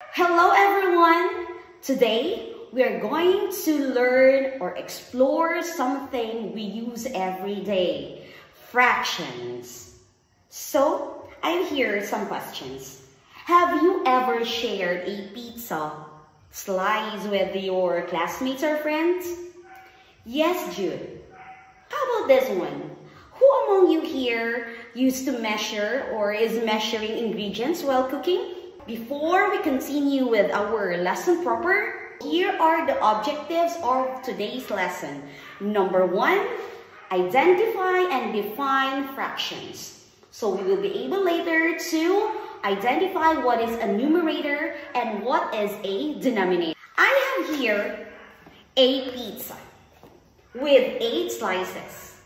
Hello everyone! Today, we are going to learn or explore something we use every day, fractions. So, I hear some questions. Have you ever shared a pizza slice with your classmates or friends? Yes, Jude. How about this one? Who among you here used to measure or is measuring ingredients while cooking? Before we continue with our lesson proper, here are the objectives of today's lesson. Number 1, identify and define fractions. So we will be able later to identify what is a numerator and what is a denominator. I have here a pizza with 8 slices.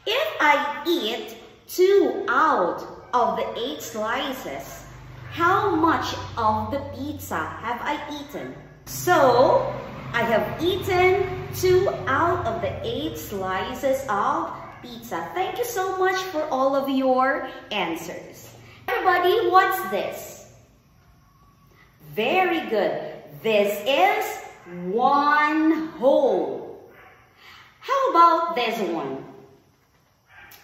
If I eat 2 out of the 8 slices, how much of the pizza have I eaten? So, I have eaten 2 out of the 8 slices of pizza. Thank you so much for all of your answers. Everybody, what's this? Very good. This is 1 whole. How about this one?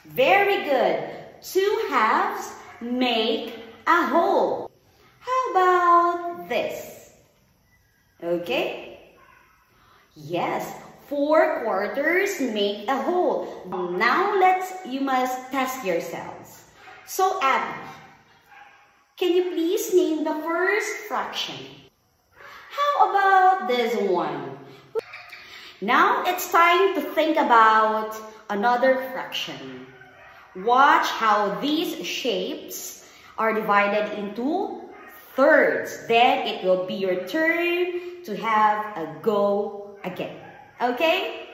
Very good. 2 halves make a whole. How about this? Okay? Yes, 4 quarters make a whole. Now you must test yourselves. So Abby, can you please name the first fraction? How about this one? Now it's time to think about another fraction. Watch how these shapes are divided into thirds. Then it will be your turn to have a go again. Okay?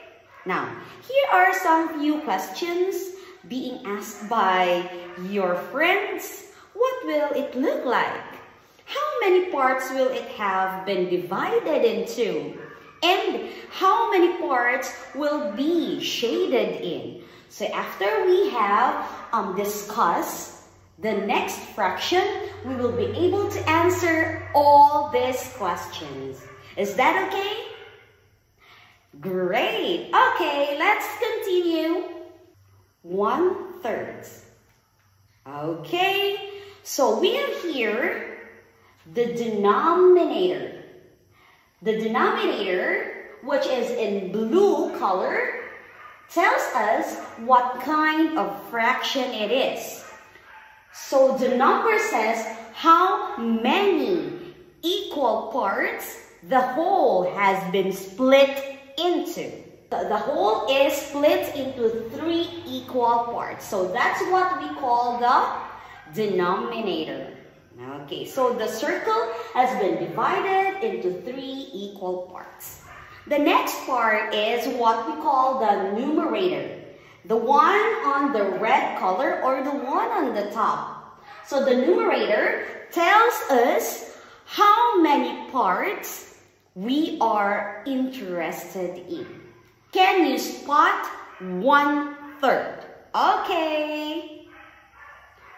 Now, here are some few questions being asked by your friends. What will it look like? How many parts will it have been divided into? And how many parts will be shaded in? So after we have discussed the next fraction, we will be able to answer all these questions. Is that okay? Great. Okay, let's continue. 1/3. Okay, so we have here the denominator. The denominator, which is in blue color, tells us what kind of fraction it is. So the number says how many equal parts the whole has been split into. The whole is split into 3 equal parts. So that's what we call the denominator. Okay, so the circle has been divided into 3 equal parts. The next part is what we call the numerator. The one on the red color or the one on the top. So the numerator tells us how many parts we are interested in. Can you spot 1/3? Okay.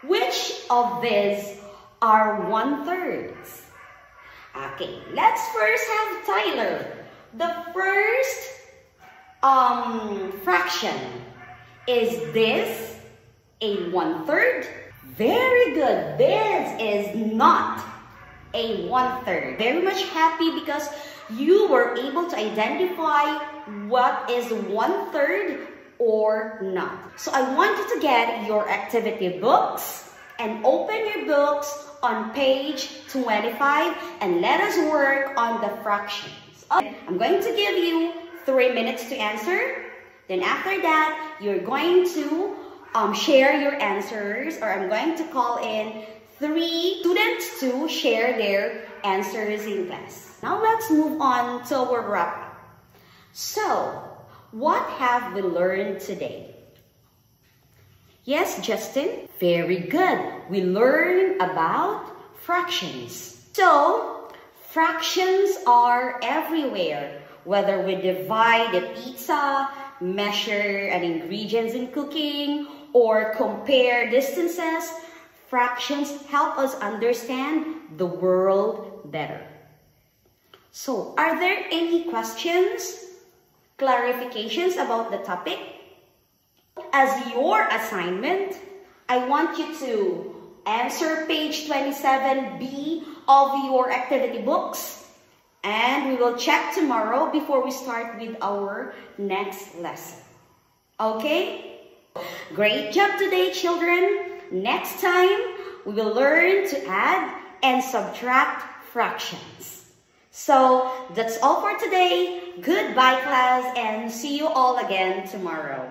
Which of these are 1/3s? Okay, let's first have Tyler. The first fraction. Is this a 1/3? Very good. This is not a 1/3. Very much happy because you were able to identify what is 1/3 or not. So I want you to get your activity books and open your books on page 25 and let us work on the fractions. Okay. I'm going to give you 3 minutes to answer. Then after that, you're going to share your answers, or I'm going to call in 3 students to share their answers in class. Now let's move on to our wrap. So, what have we learned today? Yes, Justin? Very good. We learned about fractions. So, fractions are everywhere. Whether we divide a pizza, measure an ingredients in cooking, or compare distances, fractions help us understand the world better. So, are there any questions, clarifications about the topic? As your assignment, I want you to answer page 27B of your activity books, and we will check tomorrow before we start with our next lesson. Okay? Great job today, children. Next time, we will learn to add and subtract fractions. So, that's all for today. Goodbye, class, and see you all again tomorrow.